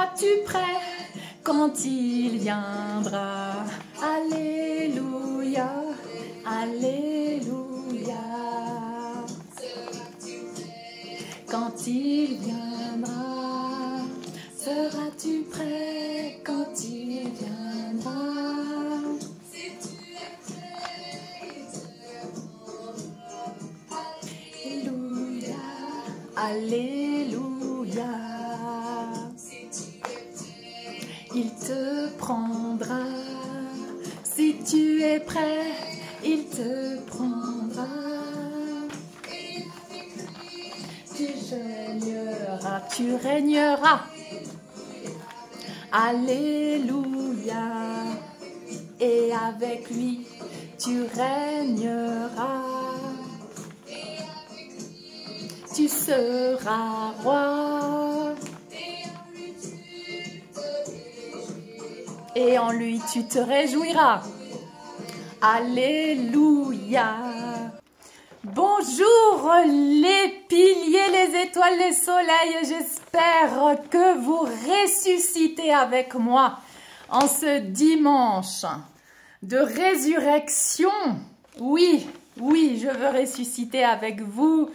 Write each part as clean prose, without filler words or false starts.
Seras-tu prêt quand il viendra? Alléluia, Alléluia. Quand il viendra, seras-tu prêt quand il viendra? Alléluia, Alléluia. Il te prendra, si tu es prêt, il te prendra. Tu régneras. Alléluia. Et avec lui, tu régneras. Tu seras roi. Et en lui, tu te réjouiras. Alléluia. Bonjour les piliers, les étoiles, les soleils. J'espère que vous ressuscitez avec moi en ce dimanche de résurrection. Oui, oui, je veux ressusciter avec vous.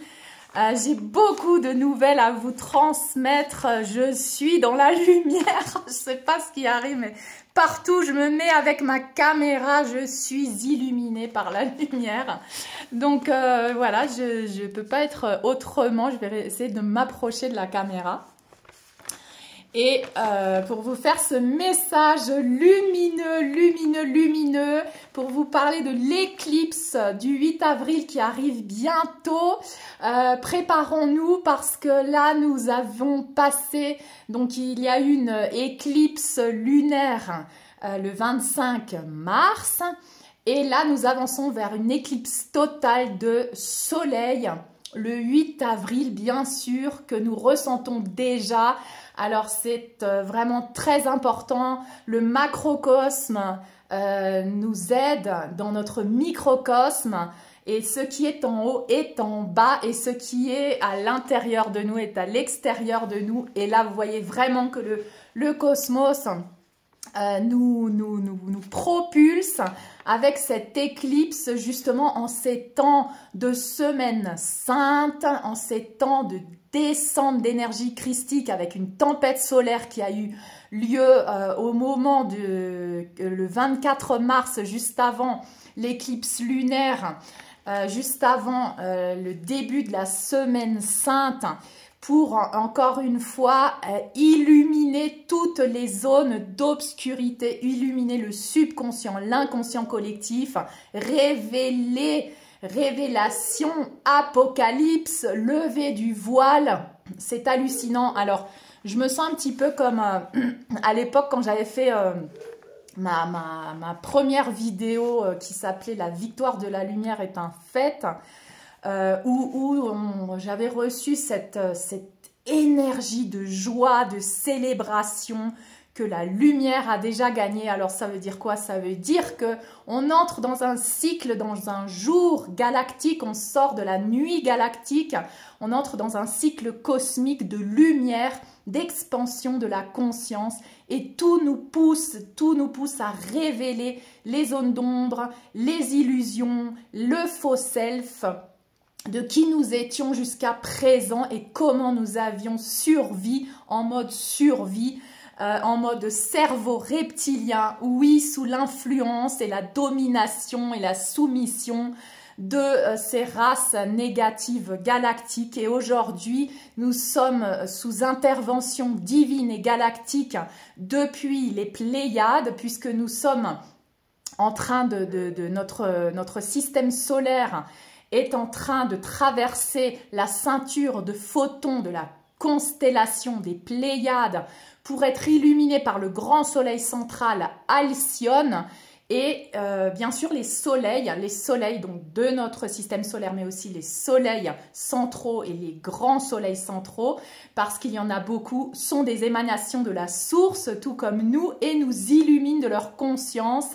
J'ai beaucoup de nouvelles à vous transmettre. Je suis dans la lumière. Je ne sais pas ce qui arrive, mais partout où je me mets avec ma caméra, je suis illuminée par la lumière. Donc voilà, je ne peux pas être autrement. Je vais essayer de m'approcher de la caméra. Et pour vous faire ce message lumineux, lumineux, lumineux, pour vous parler de l'éclipse du 8 avril qui arrive bientôt, préparons-nous parce que là nous avons passé, donc il y a une éclipse lunaire le 25 mars et là nous avançons vers une éclipse totale de soleil le 8 avril bien sûr que nous ressentons déjà. Alors c'est vraiment très important, le macrocosme nous aide dans notre microcosme et ce qui est en haut est en bas et ce qui est à l'intérieur de nous est à l'extérieur de nous. Et là vous voyez vraiment que le cosmos nous propulse avec cette éclipse justement en ces temps de semaine sainte, en ces temps de descente d'énergie christique avec une tempête solaire qui a eu lieu au moment le 24 mars, juste avant l'éclipse lunaire, juste avant le début de la semaine sainte, pour encore une fois illuminer toutes les zones d'obscurité, illuminer le subconscient, l'inconscient collectif, révéler, révélation, apocalypse, lever du voile, c'est hallucinant. Alors, je me sens un petit peu comme à l'époque quand j'avais fait ma première vidéo qui s'appelait « La victoire de la lumière est un fait », où j'avais reçu cette énergie de joie, de célébration, que la lumière a déjà gagné. Alors ça veut dire quoi? Ça veut dire que on entre dans un cycle, dans un jour galactique, on sort de la nuit galactique, on entre dans un cycle cosmique de lumière, d'expansion de la conscience et tout nous pousse à révéler les zones d'ombre, les illusions, le faux self, de qui nous étions jusqu'à présent et comment nous avions survécu en mode survie, en mode cerveau reptilien, oui, sous l'influence et la domination et la soumission de ces races négatives galactiques. Et aujourd'hui, nous sommes sous intervention divine et galactique depuis les Pléiades, puisque nous sommes en train notre système solaire est en train de traverser la ceinture de photons de la constellation des Pléiades pour être illuminé par le grand soleil central Alcyone Et bien sûr, les soleils donc de notre système solaire, mais aussi les soleils centraux et les grands soleils centraux, parce qu'il y en a beaucoup, sont des émanations de la source, tout comme nous, et nous illuminent de leur conscience.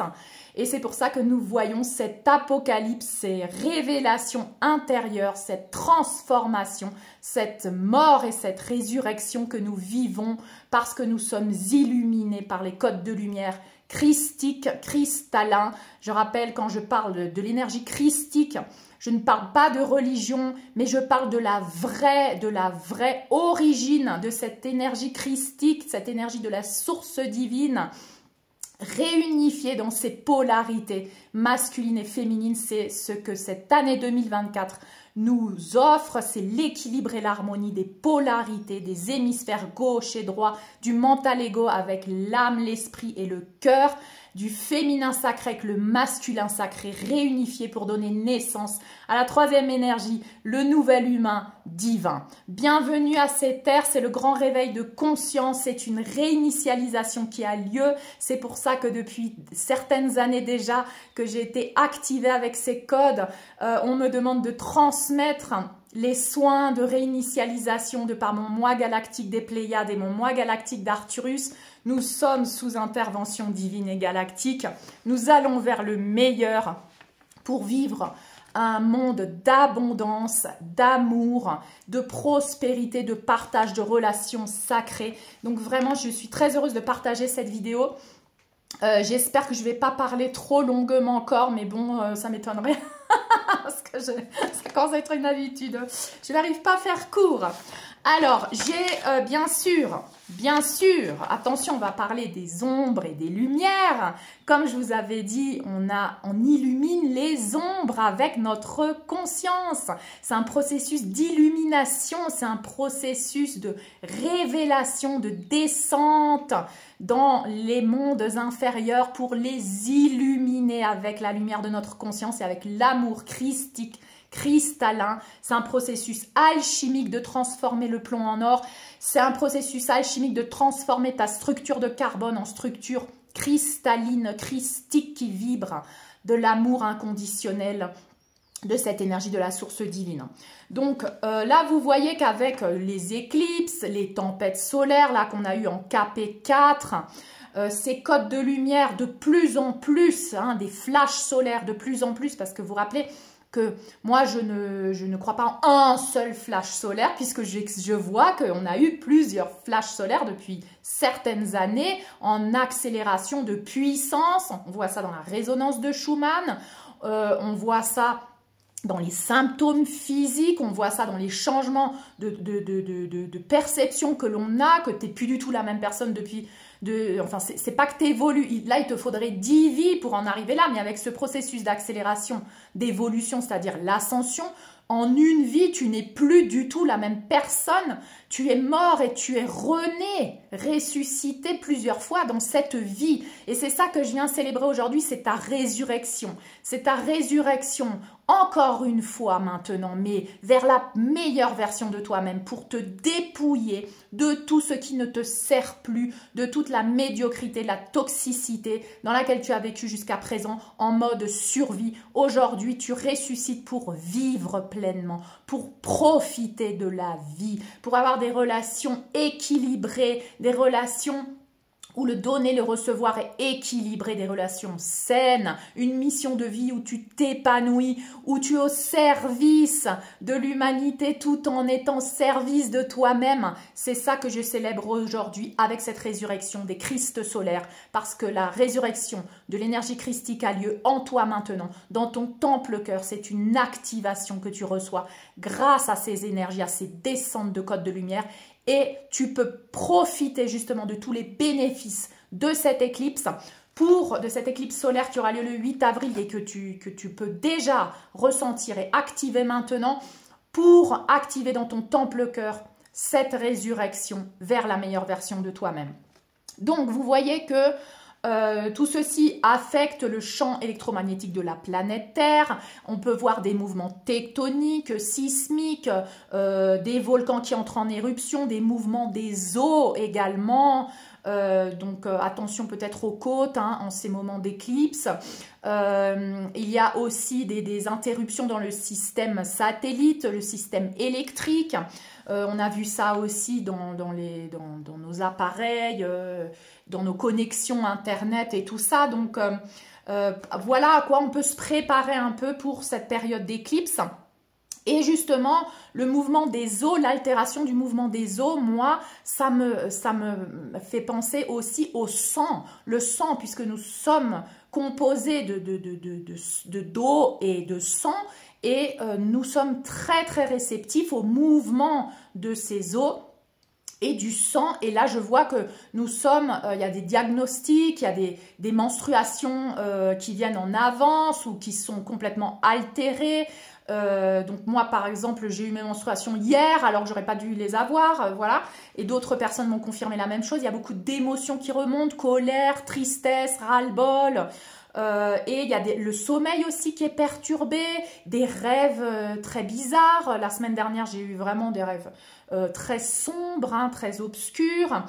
Et c'est pour ça que nous voyons cet apocalypse, ces révélations intérieures, cette transformation, cette mort et cette résurrection que nous vivons parce que nous sommes illuminés par les codes de lumière christique, cristallin. Je rappelle, quand je parle de l'énergie christique, je ne parle pas de religion, mais je parle de la vraie origine de cette énergie christique, cette énergie de la source divine, réunifiée dans ses polarités masculines et féminines. C'est ce que cette année 2024 nous offre, c'est l'équilibre et l'harmonie des polarités, des hémisphères gauche et droit, du mental ego avec l'âme, l'esprit et le cœur, du féminin sacré avec le masculin sacré réunifié pour donner naissance à la troisième énergie, le nouvel humain divin. Bienvenue à cette ère, c'est le grand réveil de conscience, c'est une réinitialisation qui a lieu. C'est pour ça que depuis certaines années déjà que j'ai été activée avec ces codes, on me demande de transmettre les soins de réinitialisation de par mon moi galactique des Pléiades et mon moi galactique d'Arcturus. Nous sommes sous intervention divine et galactique. Nous allons vers le meilleur pour vivre un monde d'abondance, d'amour, de prospérité, de partage, de relations sacrées. Donc vraiment, je suis très heureuse de partager cette vidéo. J'espère que je ne vais pas parler trop longuement encore, mais bon, ça m'étonnerait. Parce que ça commence à être une habitude. Je n'arrive pas à faire court. Alors, j'ai bien sûr, attention, on va parler des ombres et des lumières. Comme je vous avais dit, on illumine les ombres avec notre conscience. C'est un processus d'illumination, c'est un processus de révélation, de descente dans les mondes inférieurs pour les illuminer avec la lumière de notre conscience et avec l'amour christique, cristallin. C'est un processus alchimique de transformer le plomb en or. C'est un processus alchimique de transformer ta structure de carbone en structure cristalline, christique qui vibre de l'amour inconditionnel de cette énergie de la source divine. Donc là, vous voyez qu'avec les éclipses, les tempêtes solaires là qu'on a eu en KP4, ces codes de lumière de plus en plus, des flashs solaires de plus en plus, parce que vous vous rappelez que moi, je ne crois pas en un seul flash solaire, puisque je vois qu'on a eu plusieurs flashs solaires depuis certaines années en accélération de puissance. On voit ça dans la résonance de Schumann, on voit ça dans les symptômes physiques, on voit ça dans les changements de perception que l'on a, que tu n'es plus du tout la même personne depuis... Enfin, c'est pas que tu évolues, là il te faudrait 10 vies pour en arriver là, mais avec ce processus d'accélération, d'évolution, c'est-à-dire l'ascension, en une vie, tu n'es plus du tout la même personne. Tu es mort et tu es rené, ressuscité plusieurs fois dans cette vie. Et c'est ça que je viens célébrer aujourd'hui, c'est ta résurrection. C'est ta résurrection, encore une fois maintenant, mais vers la meilleure version de toi-même pour te dépouiller de tout ce qui ne te sert plus, de toute la médiocrité, la toxicité dans laquelle tu as vécu jusqu'à présent en mode survie. Aujourd'hui, tu ressuscites pour vivre pleinement, pour profiter de la vie, pour avoir des relations équilibrées, des relations où le donner, le recevoir est équilibré, des relations saines, une mission de vie où tu t'épanouis, où tu es au service de l'humanité tout en étant service de toi-même. C'est ça que je célèbre aujourd'hui avec cette résurrection des Christ solaires, parce que la résurrection de l'énergie christique a lieu en toi maintenant, dans ton temple cœur. C'est une activation que tu reçois grâce à ces énergies, à ces descentes de codes de lumière. Et tu peux profiter justement de tous les bénéfices de cette éclipse, de cette éclipse solaire qui aura lieu le 8 avril et que tu peux déjà ressentir et activer maintenant pour activer dans ton temple cœur cette résurrection vers la meilleure version de toi-même. Donc, vous voyez que tout ceci affecte le champ électromagnétique de la planète Terre. On peut voir des mouvements tectoniques, sismiques, des volcans qui entrent en éruption, des mouvements des eaux également, Donc attention peut-être aux côtes hein, en ces moments d'éclipse. Il y a aussi des interruptions dans le système satellite, le système électrique. On a vu ça aussi dans nos appareils, dans nos connexions internet et tout ça. Donc voilà à quoi on peut se préparer un peu pour cette période d'éclipse. Et justement, le mouvement des eaux, l'altération du mouvement des eaux, moi, ça me fait penser aussi au sang. Le sang, puisque nous sommes composés d'eau et de sang, et nous sommes très très réceptifs au mouvement de ces eaux et du sang. Et là, je vois que nous sommes, il y a des diagnostics, il y a des menstruations qui viennent en avance ou qui sont complètement altérées. Donc moi par exemple j'ai eu mes menstruations hier alors que j'aurais pas dû les avoir, voilà, et d'autres personnes m'ont confirmé la même chose. Il y a beaucoup d'émotions qui remontent, colère, tristesse, ras-le-bol, et il y a le sommeil aussi qui est perturbé, des rêves très bizarres. La semaine dernière j'ai eu vraiment des rêves très sombres, hein, très obscurs.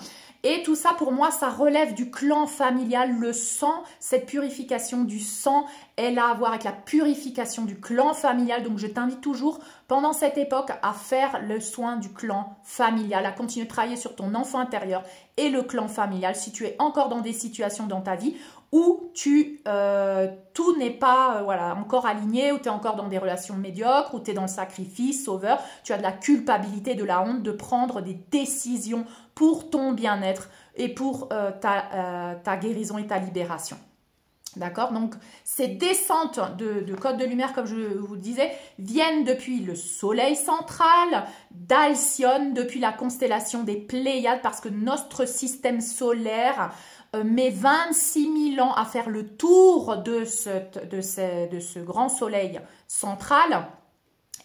Et tout ça, pour moi, ça relève du clan familial, le sang, cette purification du sang, elle a à voir avec la purification du clan familial. Donc, je t'invite toujours, pendant cette époque, à faire le soin du clan familial, à continuer de travailler sur ton enfant intérieur et le clan familial. Si tu es encore dans des situations dans ta vie où tout n'est pas voilà, encore aligné, où tu es encore dans des relations médiocres, où tu es dans le sacrifice, sauveur, tu as de la culpabilité, de la honte de prendre des décisions pour ton bien-être et pour ta guérison et ta libération. D'accord? Donc, ces descentes de code de lumière, comme je vous le disais, viennent depuis le soleil central, d'Alcyone, depuis la constellation des Pléiades, parce que notre système solaire met 26 000 ans à faire le tour de ce grand soleil central.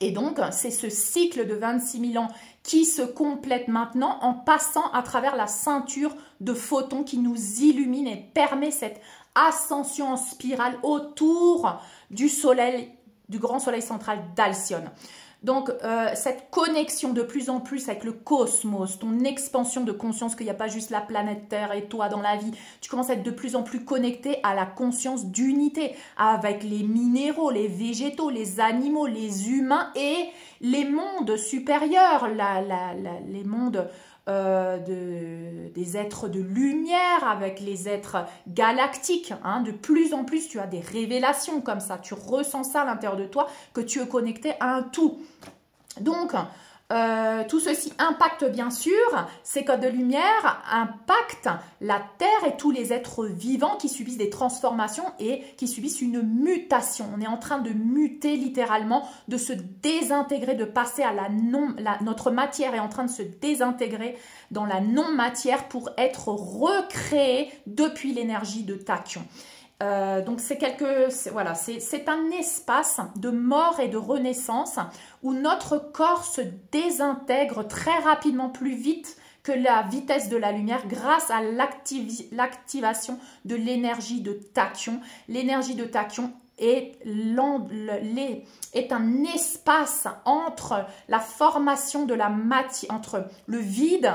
Et donc, c'est ce cycle de 26 000 ans qui se complète maintenant en passant à travers la ceinture de photons qui nous illumine et permet cette ascension en spirale autour du soleil, du grand soleil central d'Alcyone. Donc, cette connexion de plus en plus avec le cosmos, ton expansion de conscience, qu'il n'y a pas juste la planète Terre et toi dans la vie, tu commences à être de plus en plus connecté à la conscience d'unité avec les minéraux, les végétaux, les animaux, les humains et les mondes supérieurs, les mondes des êtres de lumière avec les êtres galactiques. Hein. De plus en plus, tu as des révélations comme ça. Tu ressens ça à l'intérieur de toi, que tu es connecté à un tout. Donc, tout ceci impacte bien sûr, ces codes de lumière impactent la Terre et tous les êtres vivants qui subissent des transformations et qui subissent une mutation. On est en train de muter littéralement, de se désintégrer, de passer à notre matière est en train de se désintégrer dans la non-matière pour être recréée depuis l'énergie de tachyon. Donc c'est un espace de mort et de renaissance où notre corps se désintègre très rapidement, plus vite que la vitesse de la lumière grâce à l'activation de l'énergie de tachyon. L'énergie de tachyon est un espace entre la formation de la matière, entre le vide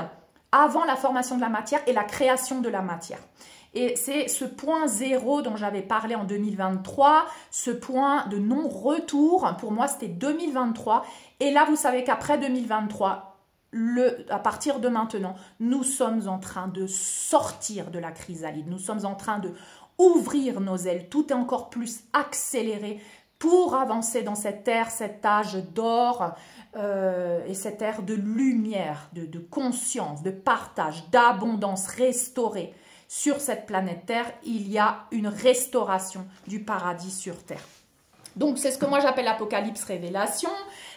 avant la formation de la matière et la création de la matière. Et c'est ce point zéro dont j'avais parlé en 2023, ce point de non-retour, pour moi c'était 2023. Et là, vous savez qu'après 2023, à partir de maintenant, nous sommes en train de sortir de la chrysalide. Nous sommes en train de ouvrir nos ailes. Tout est encore plus accéléré pour avancer dans cette ère, cet âge d'or et cette ère de lumière, de conscience, de partage, d'abondance restaurée. Sur cette planète Terre, il y a une restauration du paradis sur Terre. Donc, c'est ce que moi j'appelle l'Apocalypse révélation.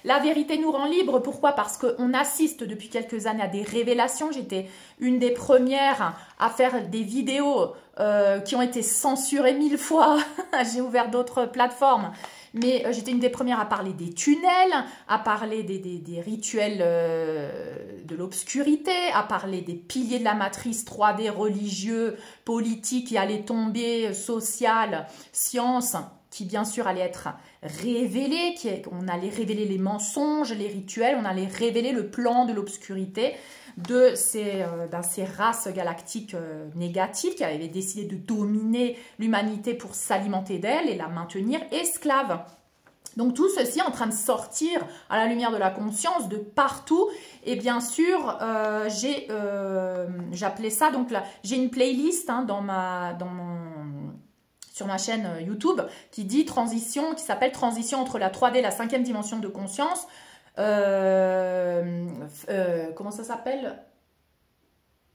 La vérité nous rend libres. Pourquoi? Parce qu'on assiste depuis quelques années à des révélations. J'étais une des premières à faire des vidéos qui ont été censurées 1000 fois. J'ai ouvert d'autres plateformes. Mais j'étais une des premières à parler des tunnels, à parler des rituels de l'obscurité, à parler des piliers de la matrice 3D religieux, politiques qui allaient tomber, social, science. qui bien sûr allait être révélée, on allait révéler les mensonges, les rituels, on allait révéler le plan de l'obscurité de ces races galactiques négatives qui avaient décidé de dominer l'humanité pour s'alimenter d'elle et la maintenir esclave. Donc tout ceci est en train de sortir à la lumière de la conscience de partout. Et bien sûr, j'appelais ça, donc là, j'ai une playlist hein, sur ma chaîne YouTube qui dit transition, qui s'appelle transition entre la 3D et la 5e dimension de conscience. Comment ça s'appelle?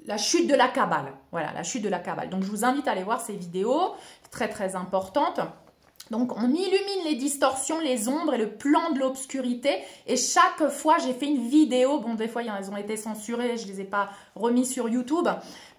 La chute de la Kabbale. Voilà, la chute de la Kabbale. Donc je vous invite à aller voir ces vidéos, très très importantes. Donc, on illumine les distorsions, les ombres et le plan de l'obscurité. Et chaque fois, j'ai fait une vidéo. Bon, des fois, elles ont été censurées. Je ne les ai pas remis sur YouTube.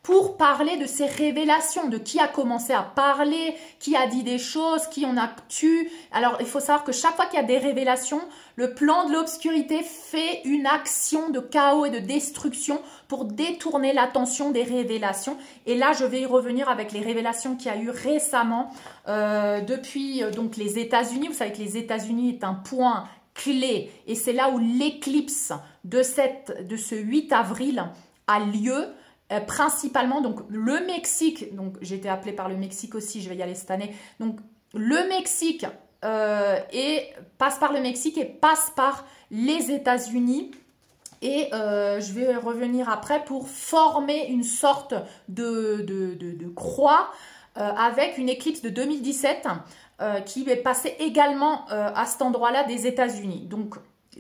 Pour parler de ces révélations, de qui a commencé à parler, qui a dit des choses, qui on a tué. Alors, il faut savoir que chaque fois qu'il y a des révélations, le plan de l'obscurité fait une action de chaos et de destruction pour détourner l'attention des révélations. Et là, je vais y revenir avec les révélations qu'il y a eu récemment depuis donc les États-Unis. Vous savez que les États-Unis est un point clé et c'est là où l'éclipse de ce 8 avril a lieu. Principalement, donc le Mexique, donc j'ai été appelée par le Mexique aussi, je vais y aller cette année. Donc le Mexique passe par le Mexique et passe par les États-Unis. Et je vais revenir après pour former une sorte de croix avec une éclipse de 2017 qui est passée également à cet endroit-là des États-Unis. Donc,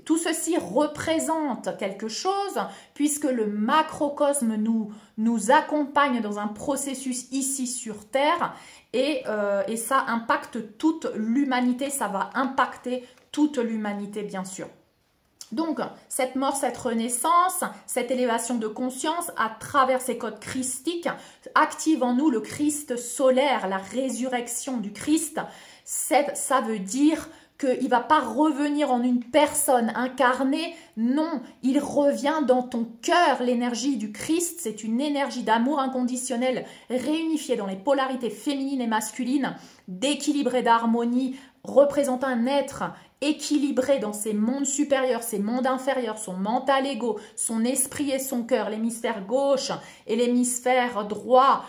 tout ceci représente quelque chose puisque le macrocosme nous accompagne dans un processus ici sur Terre et ça impacte toute l'humanité, ça va impacter toute l'humanité bien sûr. Donc, cette mort, cette renaissance, cette élévation de conscience à travers ces codes christiques active en nous le Christ solaire, la résurrection du Christ. Ça veut dire qu'il ne va pas revenir en une personne incarnée, non, il revient dans ton cœur. L'énergie du Christ, c'est une énergie d'amour inconditionnel réunifiée dans les polarités féminines et masculines, d'équilibre et d'harmonie, représentant un être équilibré dans ses mondes supérieurs, ses mondes inférieurs, son mental égo, son esprit et son cœur, l'hémisphère gauche et l'hémisphère droit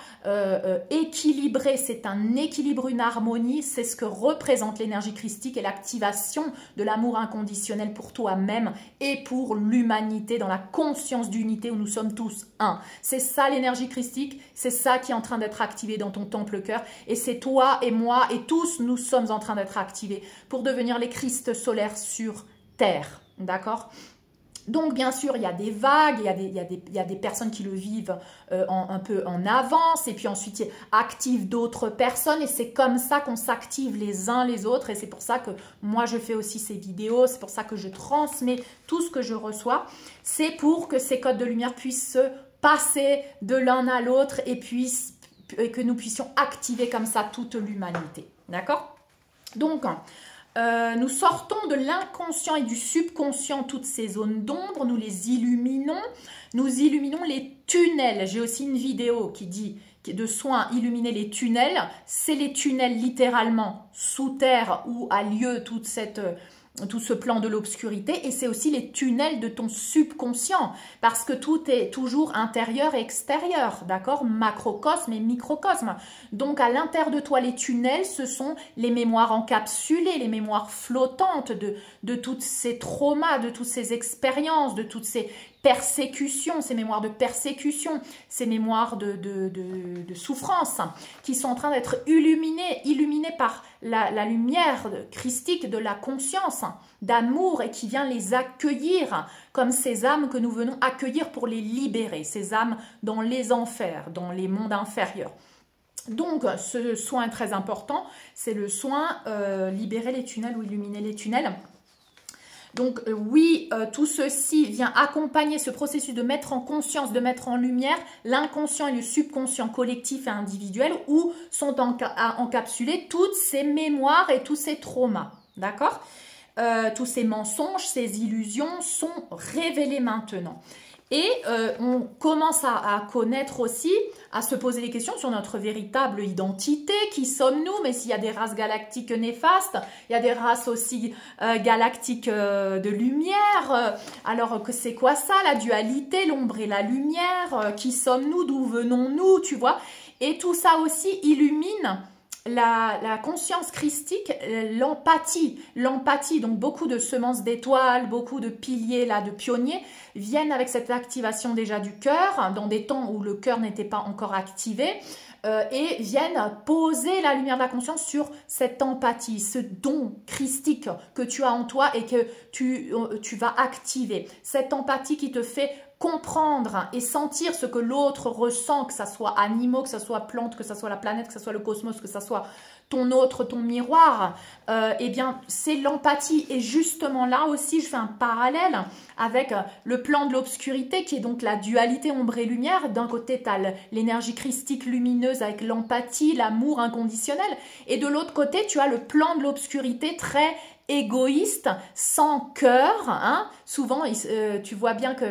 équilibré, c'est un équilibre, une harmonie, c'est ce que représente l'énergie christique et l'activation de l'amour inconditionnel pour toi-même et pour l'humanité dans la conscience d'unité où nous sommes tous un. C'est ça l'énergie christique, c'est ça qui est en train d'être activé dans ton temple cœur et c'est toi et moi et tous nous sommes en train d'être activés pour devenir les Christ solaires sur Terre, d'accord? Donc, bien sûr, il y a des vagues, il y a des personnes qui le vivent un peu en avance et puis ensuite activent d'autres personnes et c'est comme ça qu'on s'active les uns les autres et c'est pour ça que moi, je fais aussi ces vidéos, c'est pour ça que je transmets tout ce que je reçois. C'est pour que ces codes de lumière puissent se passer de l'un à l'autre et que nous puissions activer comme ça toute l'humanité, d'accord? Donc, nous sortons de l'inconscient et du subconscient toutes ces zones d'ombre, nous les illuminons, nous illuminons les tunnels. J'ai aussi une vidéo qui dit de soins illuminer les tunnels. C'est les tunnels littéralement sous terre où a lieu tout ce plan de l'obscurité et c'est aussi les tunnels de ton subconscient parce que tout est toujours intérieur et extérieur, d'accord? Macrocosme et microcosme. Donc à l'intérieur de toi, les tunnels, ce sont les mémoires encapsulées, les mémoires flottantes de tous ces traumas, de toutes ces expériences, de toutes ces persécutions, ces mémoires de persécution, ces mémoires de souffrance qui sont en train d'être illuminées par la lumière christique de la conscience, d'amour et qui vient les accueillir comme ces âmes que nous venons accueillir pour les libérer, ces âmes dans les enfers, dans les mondes inférieurs. Donc, ce soin est très important, c'est le soin libérer les tunnels ou illuminer les tunnels. Donc oui, tout ceci vient accompagner ce processus de mettre en conscience, de mettre en lumière l'inconscient et le subconscient collectif et individuel où sont encapsulés toutes ces mémoires et tous ces traumas, d'accord? Tous ces mensonges, ces illusions sont révélés maintenant. Et on commence à connaître aussi, à se poser des questions sur notre véritable identité. Qui sommes-nous? Mais s'il y a des races galactiques néfastes, il y a des races aussi galactiques de lumière. Alors, que c'est quoi ça, la dualité, l'ombre et la lumière? Qui sommes-nous? D'où venons-nous? Tu vois? Et tout ça aussi illumine la conscience christique, l'empathie. L'empathie, donc beaucoup de semences d'étoiles, beaucoup de piliers, là, de pionniers, viennent avec cette activation déjà du cœur, dans des temps où le cœur n'était pas encore activé, et viennent poser la lumière de la conscience sur cette empathie, ce don christique que tu as en toi et que tu vas activer. Cette empathie qui te fait comprendre et sentir ce que l'autre ressent, que ce soit animaux, que ce soit plantes, que ce soit la planète, que ce soit le cosmos, que ce soit ton autre, ton miroir, eh bien, c'est l'empathie. Et justement là aussi, je fais un parallèle avec le plan de l'obscurité, qui est donc la dualité ombre et lumière. D'un côté, tu as l'énergie christique lumineuse avec l'empathie, l'amour inconditionnel. Et de l'autre côté, tu as le plan de l'obscurité très égoïste, sans cœur. Hein. Souvent, tu vois bien que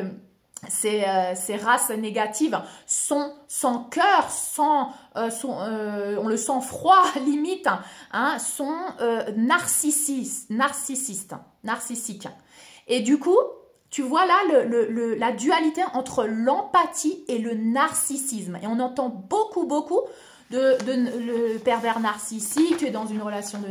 ces races négatives sont sans cœur, on le sent froid limite, hein, sont narcissiques. Et du coup, tu vois là la dualité entre l'empathie et le narcissisme. Et on entend beaucoup le pervers narcissique, tu es dans une relation de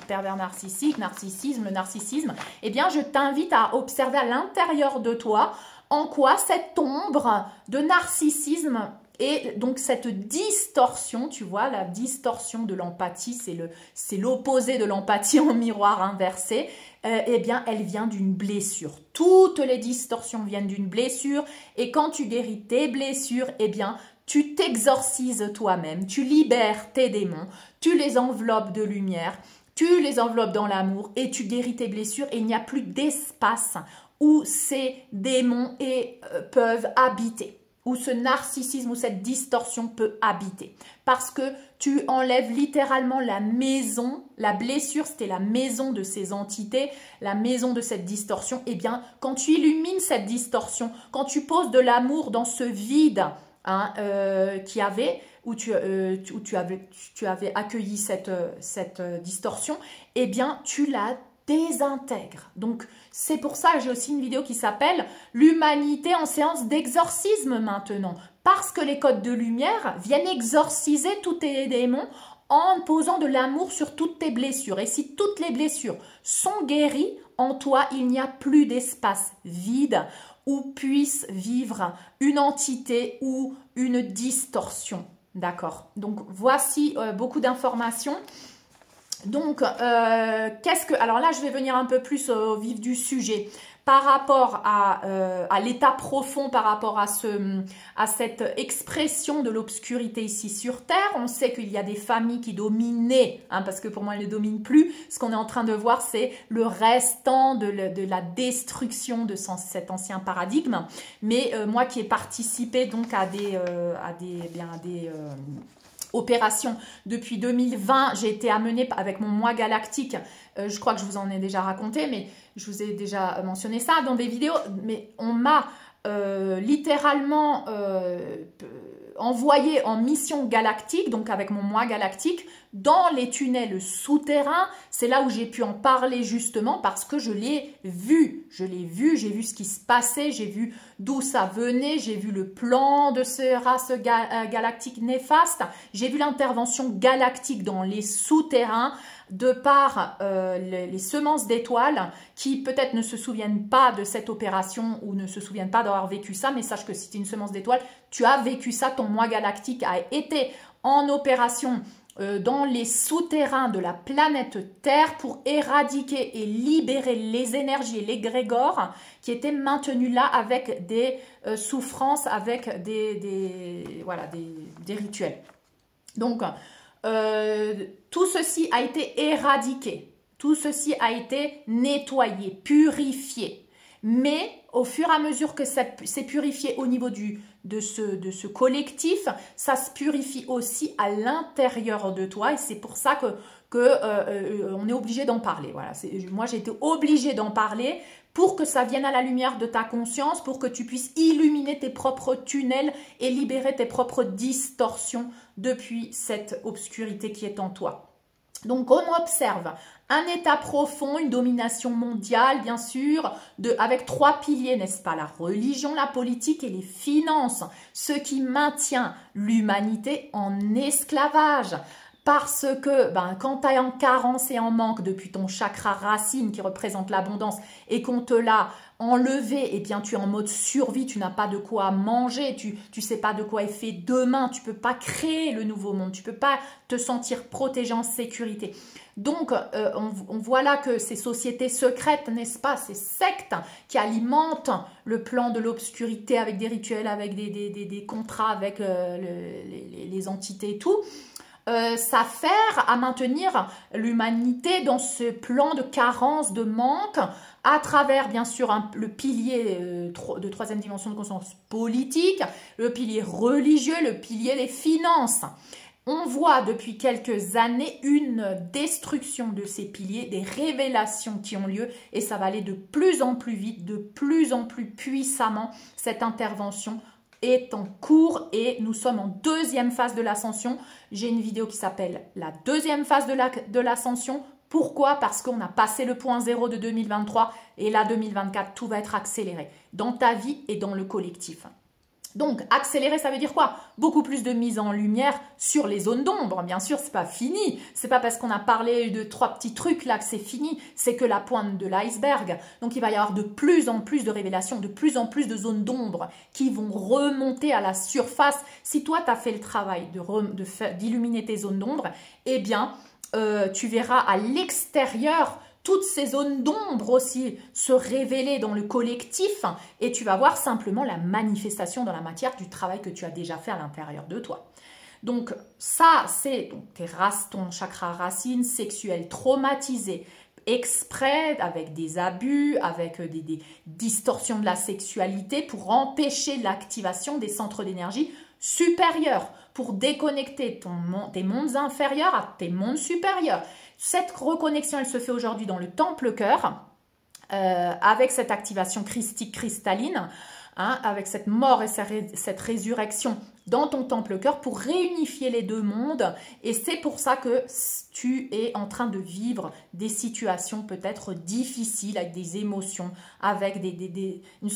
pervers narcissique, le narcissisme. Eh bien, je t'invite à observer à l'intérieur de toi en quoi cette ombre de narcissisme et donc cette distorsion, tu vois, la distorsion de l'empathie, c'est l'opposé de l'empathie en miroir inversé, eh bien, elle vient d'une blessure. Toutes les distorsions viennent d'une blessure et quand tu guéris tes blessures, eh bien, tu t'exorcises toi-même, tu libères tes démons, tu les enveloppes de lumière, tu les enveloppes dans l'amour et tu guéris tes blessures et il n'y a plus d'espace où ces démons peuvent habiter, où ce narcissisme, où cette distorsion peut habiter. Parce que tu enlèves littéralement la maison, la blessure, c'était la maison de ces entités, la maison de cette distorsion. Eh bien, quand tu illumines cette distorsion, quand tu poses de l'amour dans ce vide, hein, où tu avais accueilli cette distorsion, eh bien, tu la désintègres. Donc, c'est pour ça que j'ai aussi une vidéo qui s'appelle « L'humanité en séance d'exorcisme maintenant ». Parce que les codes de lumière viennent exorciser tous tes démons en posant de l'amour sur toutes tes blessures. Et si toutes les blessures sont guéries, en toi, il n'y a plus d'espace vide où puisse vivre une entité ou une distorsion. D'accord? Donc, voici beaucoup d'informations. Donc, alors là, je vais venir un peu plus au vif du sujet. Par rapport à l'état profond, par rapport à cette expression de l'obscurité ici sur Terre, on sait qu'il y a des familles qui dominaient, hein, parce que pour moi, elles ne dominent plus. Ce qu'on est en train de voir, c'est le restant de la destruction de cet ancien paradigme. Mais moi qui ai participé donc à des opération depuis 2020, j'ai été amenée avec mon moi galactique, je crois que je vous en ai déjà raconté, mais je vous ai déjà mentionné ça dans des vidéos, mais on m'a littéralement envoyé en mission galactique, donc avec mon moi galactique, dans les tunnels souterrains. C'est là où j'ai pu en parler justement parce que je l'ai vu. J'ai vu ce qui se passait, j'ai vu d'où ça venait, j'ai vu le plan de ces races galactiques néfastes, j'ai vu l'intervention galactique dans les souterrains de par les semences d'étoiles qui peut-être ne se souviennent pas de cette opération ou ne se souviennent pas d'avoir vécu ça, mais sache que si tu es une semence d'étoiles, tu as vécu ça, ton moi galactique a été en opération dans les souterrains de la planète Terre pour éradiquer et libérer les énergies et les grégores qui étaient maintenus là avec des souffrances, avec des rituels. Donc, tout ceci a été éradiqué, tout ceci a été nettoyé, purifié. Mais au fur et à mesure que c'est purifié au niveau de ce collectif, ça se purifie aussi à l'intérieur de toi. Et c'est pour ça que que on est obligé d'en parler. Voilà, moi j'ai été obligée d'en parler pour que ça vienne à la lumière de ta conscience, pour que tu puisses illuminer tes propres tunnels et libérer tes propres distorsions depuis cette obscurité qui est en toi. Donc on observe un état profond, une domination mondiale bien sûr, avec 3 piliers, n'est-ce pas? La religion, la politique et les finances, ce qui maintient l'humanité en esclavage. Parce que quand tu es en carence et en manque depuis ton chakra racine qui représente l'abondance et qu'on te l'a enlevé, eh bien tu es en mode survie, tu n'as pas de quoi manger, tu ne sais pas de quoi est fait demain, tu ne peux pas créer le nouveau monde, tu ne peux pas te sentir protégé en sécurité. Donc, on voit là que ces sociétés secrètes, n'est-ce pas, ces sectes qui alimentent le plan de l'obscurité avec des rituels, avec des contrats avec les entités et tout, s'affaire à maintenir l'humanité dans ce plan de carence, de manque, à travers bien sûr le pilier de 3e dimension de conscience politique, le pilier religieux, le pilier des finances. On voit depuis quelques années une destruction de ces piliers, des révélations qui ont lieu et ça va aller de plus en plus vite, de plus en plus puissamment. Cette intervention est en cours et nous sommes en 2e phase de l'ascension. J'ai une vidéo qui s'appelle la 2e phase de l'ascension. Pourquoi? Parce qu'on a passé le point 0 de 2023 et là 2024, tout va être accéléré dans ta vie et dans le collectif. Donc, accélérer, ça veut dire quoi? Beaucoup plus de mise en lumière sur les zones d'ombre. Bien sûr, c'est pas fini. C'est pas parce qu'on a parlé de 3 petits trucs là que c'est fini. C'est que la pointe de l'iceberg. Donc, il va y avoir de plus en plus de révélations, de plus en plus de zones d'ombre qui vont remonter à la surface. Si toi, tu as fait le travail d'illuminer tes zones d'ombre, eh bien, tu verras à l'extérieur toutes ces zones d'ombre aussi se révéler dans le collectif et tu vas voir simplement la manifestation dans la matière du travail que tu as déjà fait à l'intérieur de toi. Donc ça, c'est ton chakra racine sexuel traumatisé, exprès, avec des abus, avec des distorsions de la sexualité pour empêcher l'activation des centres d'énergie supérieurs, pour déconnecter tes mondes inférieurs à tes mondes supérieurs. Cette reconnexion, elle se fait aujourd'hui dans le temple cœur, avec cette activation christique cristalline, avec cette mort et cette résurrection dans ton temple cœur pour réunifier les deux mondes. Et c'est pour ça que tu es en train de vivre des situations peut-être difficiles, avec des émotions, avec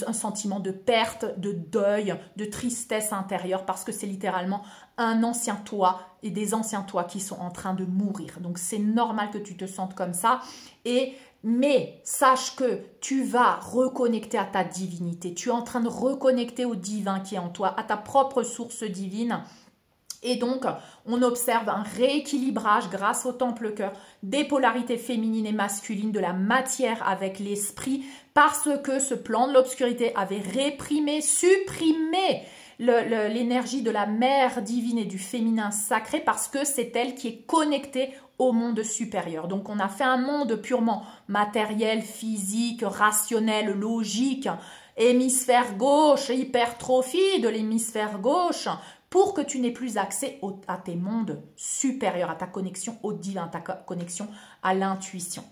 un sentiment de perte, de deuil, de tristesse intérieure, parce que c'est littéralement un ancien toi et des anciens toi qui sont en train de mourir. Donc c'est normal que tu te sentes comme ça. Mais sache que tu vas reconnecter à ta divinité. Tu es en train de reconnecter au divin qui est en toi, à ta propre source divine. Et donc, on observe un rééquilibrage grâce au temple cœur des polarités féminines et masculines de la matière avec l'esprit parce que ce plan de l'obscurité avait réprimé, supprimé l'énergie de la mère divine et du féminin sacré parce que c'est elle qui est connectée au monde supérieur. Donc on a fait un monde purement matériel, physique, rationnel, logique, hémisphère gauche, hypertrophie de l'hémisphère gauche pour que tu n'aies plus accès à tes mondes supérieurs, à ta connexion au divin, à ta connexion à l'intuition.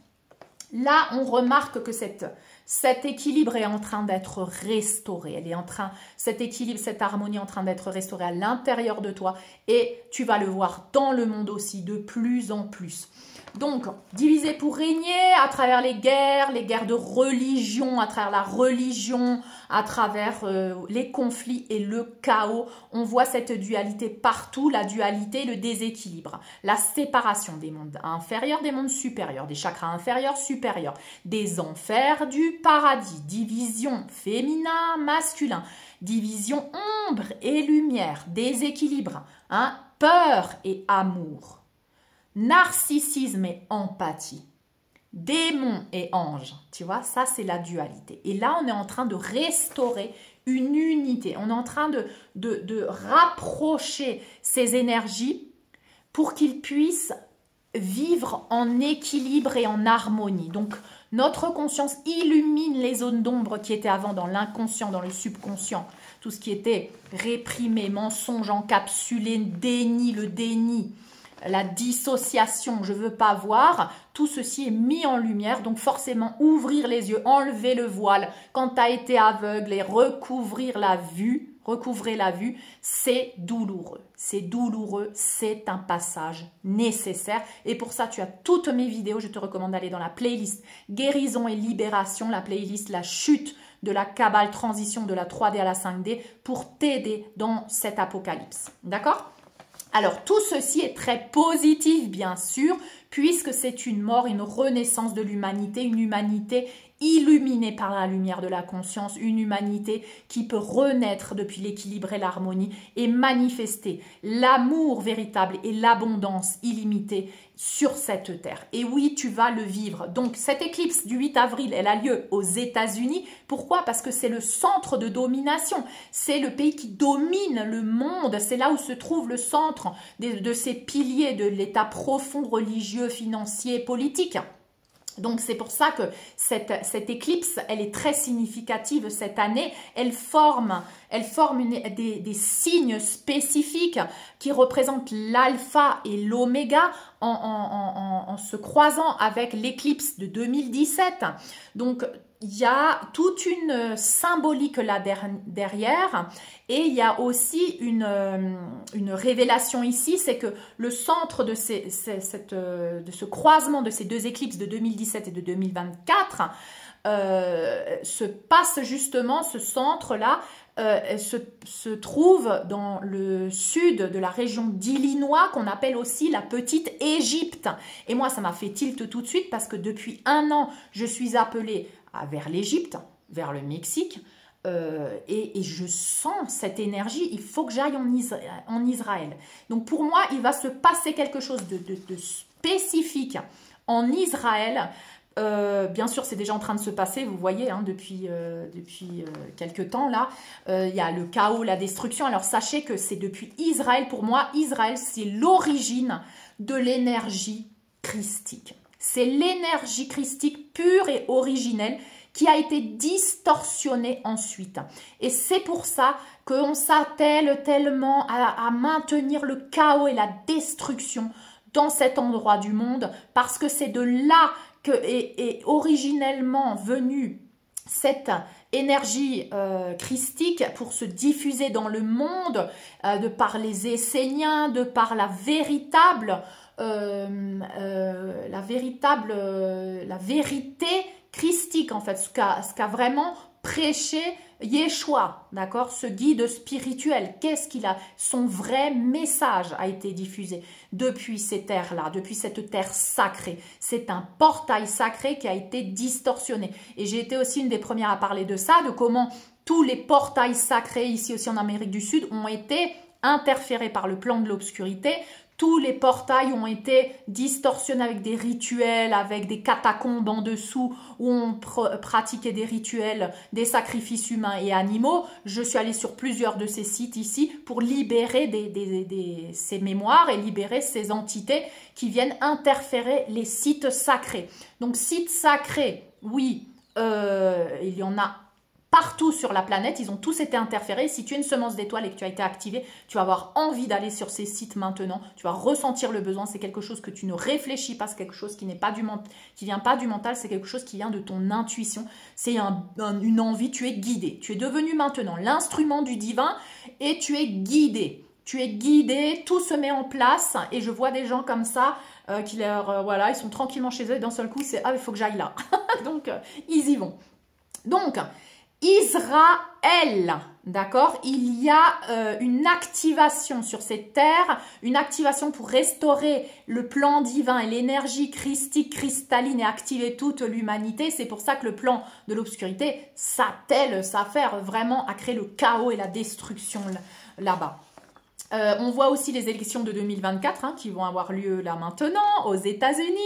Là, on remarque que cet équilibre est en train d'être restauré. Cet équilibre, cette harmonie est en train d'être restaurée à l'intérieur de toi et tu vas le voir dans le monde aussi de plus en plus. Donc, diviser pour régner à travers les guerres de religion, à travers la religion, à travers les conflits et le chaos. On voit cette dualité partout, la dualité, le déséquilibre, la séparation des mondes inférieurs, des mondes supérieurs, des chakras inférieurs, supérieurs, des enfers, du paradis, division féminin, masculin, division ombre et lumière, déséquilibre, peur et amour. Narcissisme et empathie, démon et ange, tu vois, ça c'est la dualité. Et là, on est en train de restaurer une unité, on est en train de rapprocher ces énergies pour qu'ils puissent vivre en équilibre et en harmonie. Donc, notre conscience illumine les zones d'ombre qui étaient avant dans l'inconscient, dans le subconscient, tout ce qui était réprimé, mensonge encapsulé, déni, le déni, la dissociation, je ne veux pas voir. Tout ceci est mis en lumière, donc forcément ouvrir les yeux, enlever le voile quand tu as été aveugle et recouvrir la vue. Recouvrer la vue, c'est douloureux. C'est douloureux, c'est un passage nécessaire. Et pour ça, tu as toutes mes vidéos. Je te recommande d'aller dans la playlist Guérison et Libération, la playlist La chute de la Kabbale, transition de la 3D à la 5D pour t'aider dans cet apocalypse. D'accord ? Alors, tout ceci est très positif, bien sûr, puisque c'est une mort, une renaissance de l'humanité, une humanité illuminée par la lumière de la conscience, une humanité qui peut renaître depuis l'équilibre et l'harmonie et manifester l'amour véritable et l'abondance illimitée sur cette terre. Et oui, tu vas le vivre. Donc, cette éclipse du 8 avril, elle a lieu aux États-Unis. Pourquoi? Parce que c'est le centre de domination. C'est le pays qui domine le monde. C'est là où se trouve le centre de ces piliers de l'état profond religieux, financier, politique. Donc, c'est pour ça que cette éclipse, elle est très significative cette année. Elle forme des signes spécifiques qui représentent l'alpha et l'oméga en se croisant avec l'éclipse de 2017. Donc, il y a toute une symbolique là derrière et il y a aussi une révélation ici, c'est que le centre de ce croisement de ces deux éclipses de 2017 et de 2024 se passe justement, ce centre-là se trouve dans le sud de la région d'Illinois qu'on appelle aussi la Petite Égypte. Et moi, ça m'a fait tilt tout de suite parce que depuis 1 an, je suis appelée vers l'Égypte, vers le Mexique, et je sens cette énergie, il faut que j'aille en Israël. Donc pour moi, il va se passer quelque chose de spécifique en Israël. Bien sûr, c'est déjà en train de se passer, vous voyez, hein, depuis quelques temps là, il y a le chaos, la destruction. Alors sachez que c'est depuis Israël, pour moi, Israël, c'est l'origine de l'énergie christique. C'est l'énergie christique pure et originelle qui a été distorsionnée ensuite. Et c'est pour ça qu'on s'attelle tellement à maintenir le chaos et la destruction dans cet endroit du monde, parce que c'est de là que est originellement venue cette énergie christique pour se diffuser dans le monde, de par les Esséniens, de par la véritable vérité christique, en fait, ce qu'a vraiment prêché Yeshua, d'accord, ce guide spirituel. Qu'est-ce qu'il a? Son vrai message a été diffusé depuis ces terres-là, depuis cette terre sacrée. C'est un portail sacré qui a été distorsionné. Et j'ai été aussi une des premières à parler de ça, de comment tous les portails sacrés ici aussi en Amérique du Sud ont été interférés par le plan de l'obscurité. Tous les portails ont été distorsionnés avec des rituels, avec des catacombes en dessous où on pratiquait des rituels, des sacrifices humains et animaux. Je suis allée sur plusieurs de ces sites ici pour libérer ces mémoires et libérer ces entités qui viennent interférer les sites sacrés. Donc, sites sacrés, oui, il y en a partout sur la planète, ils ont tous été interférés. Si tu es une semence d'étoiles et que tu as été activé, tu vas avoir envie d'aller sur ces sites maintenant. Tu vas ressentir le besoin. C'est quelque chose que tu ne réfléchis pas. C'est quelque chose qui n'est pas qui vient pas du mental. C'est quelque chose qui vient de ton intuition. C'est une envie. Tu es guidé. Tu es devenu maintenant l'instrument du divin et tu es guidé. Tu es guidé. Tout se met en place et je vois des gens comme ça voilà, ils sont tranquillement chez eux et d'un seul coup, c'est « Ah, il faut que j'aille là. » Donc, ils y vont. Donc, Israël, d'accord? Il y a une activation sur cette terre, une activation pour restaurer le plan divin et l'énergie christique, cristalline et activer toute l'humanité. C'est pour ça que le plan de l'obscurité s'attelle, s'affaire vraiment à créer le chaos et la destruction là-bas. On voit aussi les élections de 2024 hein, qui vont avoir lieu là maintenant aux États-Unis.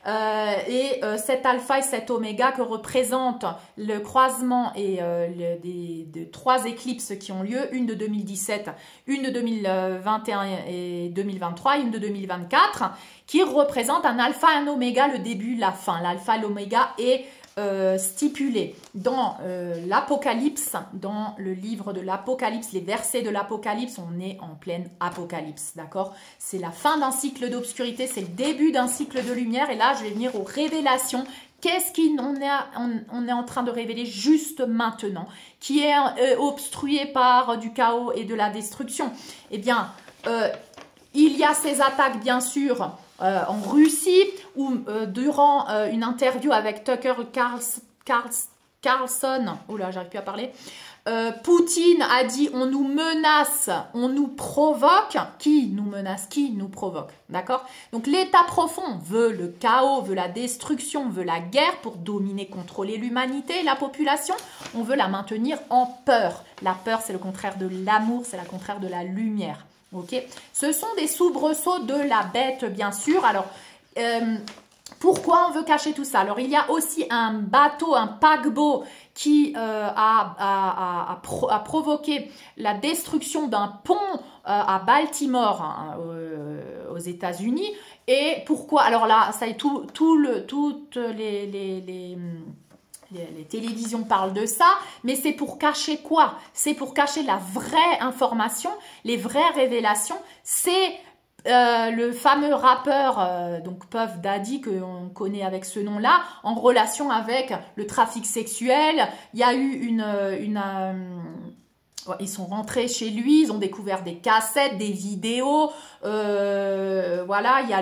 Cet alpha et cet oméga que représente le croisement et de 3 éclipses qui ont lieu, une de 2017, une de 2021 et 2023, une de 2024, qui représente un alpha et un oméga, le début, la fin. L'alpha et l'oméga est stipulé dans l'Apocalypse, dans le livre de l'Apocalypse, les versets de l'Apocalypse, on est en pleine Apocalypse, d'accord? C'est la fin d'un cycle d'obscurité, c'est le début d'un cycle de lumière, et là, je vais venir aux révélations. Qu'est-ce qu'on est en train de révéler juste maintenant, qui est obstrué par du chaos et de la destruction? Eh bien, il y a ces attaques, bien sûr, en Russie, où durant une interview avec Tucker Carlson, oh là, j'arrive plus à parler, Poutine a dit: on nous menace, on nous provoque. Qui nous menace? Qui nous provoque? D'accord? Donc l'état profond veut le chaos, veut la destruction, veut la guerre pour dominer, contrôler l'humanité et la population. On veut la maintenir en peur. La peur, c'est le contraire de l'amour, c'est le contraire de la lumière. Ok? Ce sont des soubresauts de la bête, bien sûr. Alors, pourquoi on veut cacher tout ça? Alors, il y a aussi un bateau, un paquebot qui a provoqué la destruction d'un pont à Baltimore, hein, aux États-Unis. Et pourquoi? Alors là, ça est toutes les télévisions parlent de ça, mais c'est pour cacher quoi? C'est pour cacher la vraie information, les vraies révélations. C'est le fameux rappeur, donc Puff Daddy, qu'on connaît avec ce nom-là, en relation avec le trafic sexuel. Il y a eu ils sont rentrés chez lui, ils ont découvert des cassettes, des vidéos. Voilà, il y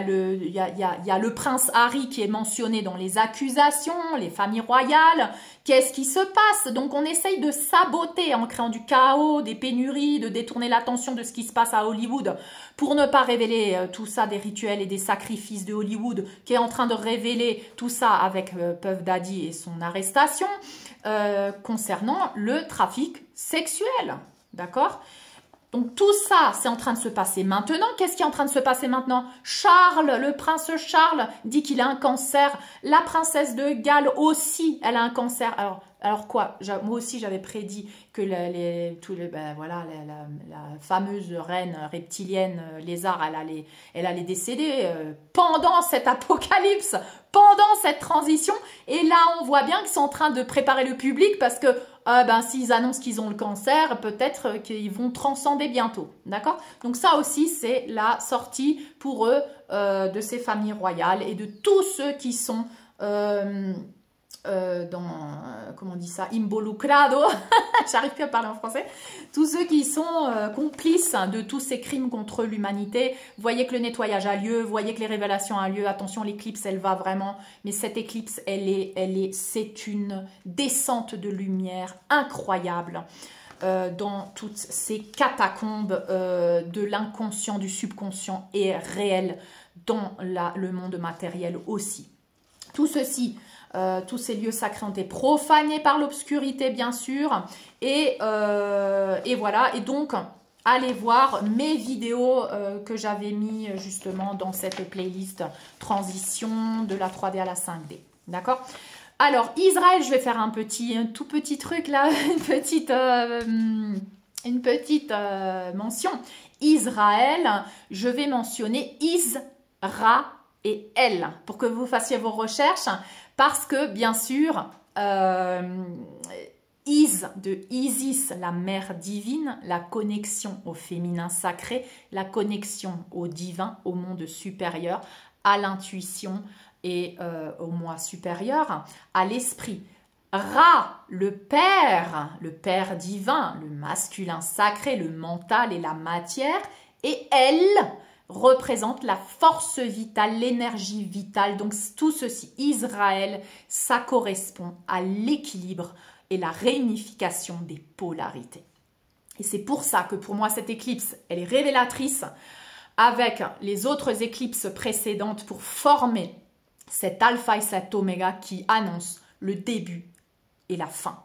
a le prince Harry qui est mentionné dans les accusations, les familles royales. Qu'est-ce qui se passe? Donc, on essaye de saboter en créant du chaos, des pénuries, de détourner l'attention de ce qui se passe à Hollywood pour ne pas révéler tout ça, des rituels et des sacrifices de Hollywood, qui est en train de révéler tout ça avec Puff Daddy et son arrestation. Concernant le trafic sexuel, d'accord? Donc tout ça, c'est en train de se passer maintenant. Qu'est-ce qui est en train de se passer maintenant? Charles, le prince Charles, dit qu'il a un cancer. La princesse de Galles aussi, elle a un cancer. Alors quoi? Moi aussi, j'avais prédit que la fameuse reine reptilienne lézard, elle allait décéder pendant cette apocalypse, pendant cette transition. Et là, on voit bien qu'ils sont en train de préparer le public parce que s'ils annoncent qu'ils ont le cancer, peut-être qu'ils vont transcender bientôt. D'accord? Donc ça aussi, c'est la sortie pour eux de ces familles royales et de tous ceux qui sont comment on dit ça, involucrado, j'arrive plus à parler en français, tous ceux qui sont complices de tous ces crimes contre l'humanité. Voyez que le nettoyage a lieu, voyez que les révélations ont lieu. Attention, l'éclipse, elle va vraiment, mais cette éclipse, c'est une descente de lumière incroyable dans toutes ces catacombes de l'inconscient, du subconscient et réel dans le monde matériel aussi. Tout ceci, tous ces lieux sacrés ont été profanés par l'obscurité, bien sûr. Et voilà. Et donc, allez voir mes vidéos que j'avais mis justement dans cette playlist transition de la 3D à la 5D. D'accord? Alors, Israël, je vais faire un tout petit truc là, une petite mention. Israël, je vais mentionner Isra et elle, pour que vous fassiez vos recherches, parce que, bien sûr, Is de Isis, la mère divine, la connexion au féminin sacré, la connexion au divin, au monde supérieur, à l'intuition et au moi supérieur, à l'esprit. Ra, le père divin, le masculin sacré, le mental et la matière, et elle représente la force vitale, l'énergie vitale. Donc tout ceci, Israël, ça correspond à l'équilibre et la réunification des polarités. Et c'est pour ça que pour moi cette éclipse, elle est révélatrice avec les autres éclipses précédentes pour former cet alpha et cet oméga qui annonce le début et la fin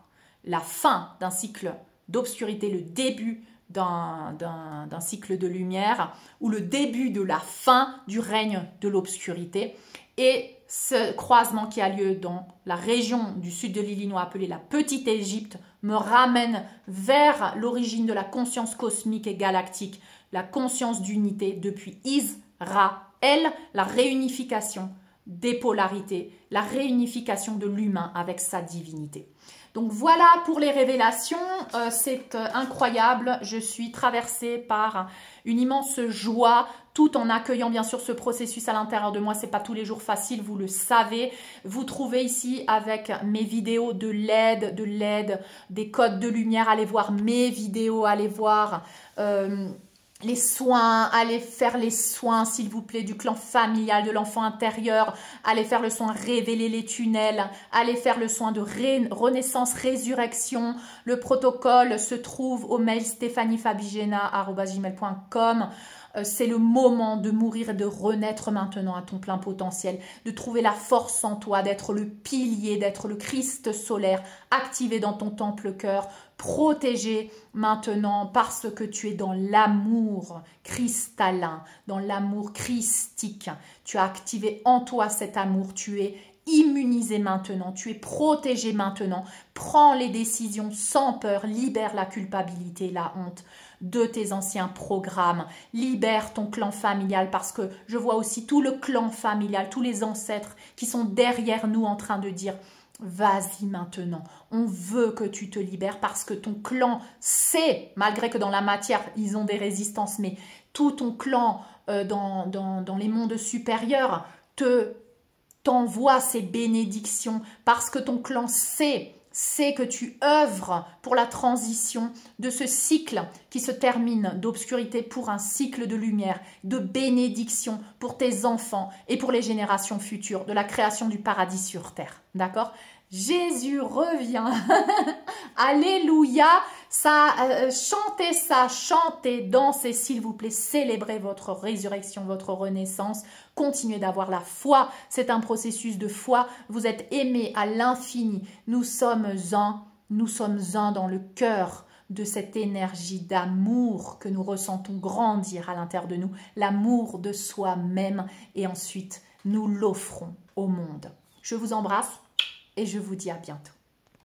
d'un cycle d'obscurité, le début d'un cycle de lumière ou le début de la fin du règne de l'obscurité. Et ce croisement qui a lieu dans la région du sud de l'Illinois appelée la Petite Égypte me ramène vers l'origine de la conscience cosmique et galactique, la conscience d'unité depuis Israël, la réunification des polarités, la réunification de l'humain avec sa divinité. Donc voilà pour les révélations, c'est incroyable, je suis traversée par une immense joie, tout en accueillant bien sûr ce processus à l'intérieur de moi. C'est pas tous les jours facile, vous le savez. Vous trouvez ici avec mes vidéos de l'aide, des codes de lumière. Allez voir mes vidéos, allez voir les soins, allez faire les soins s'il vous plaît du clan familial, de l'enfant intérieur, allez faire le soin révéler les tunnels, allez faire le soin de renaissance, résurrection. Le protocole se trouve au mail stephaniefabigena@gmail.com. C'est le moment de mourir et de renaître maintenant à ton plein potentiel, de trouver la force en toi, d'être le pilier, d'être le Christ solaire activé dans ton temple cœur, protégé maintenant parce que tu es dans l'amour cristallin, dans l'amour christique. Tu as activé en toi cet amour, tu es immunisé maintenant, tu es protégé maintenant. Prends les décisions sans peur, libère la culpabilité, la honte de tes anciens programmes, libère ton clan familial parce que je vois aussi tout le clan familial, tous les ancêtres qui sont derrière nous en train de dire vas-y maintenant, on veut que tu te libères parce que ton clan sait, malgré que dans la matière ils ont des résistances, mais tout ton clan dans les mondes supérieurs t'envoie ces bénédictions parce que ton clan sait que tu œuvres pour la transition de ce cycle qui se termine d'obscurité pour un cycle de lumière, de bénédiction pour tes enfants et pour les générations futures, de la création du paradis sur terre. D'accord ? Jésus revient. Alléluia. Chantez ça, chantez, dansez, s'il vous plaît. Célébrez votre résurrection, votre renaissance. Continuez d'avoir la foi. C'est un processus de foi. Vous êtes aimés à l'infini. Nous sommes un dans le cœur de cette énergie d'amour que nous ressentons grandir à l'intérieur de nous. L'amour de soi-même. Et ensuite, nous l'offrons au monde. Je vous embrasse. Et je vous dis à bientôt.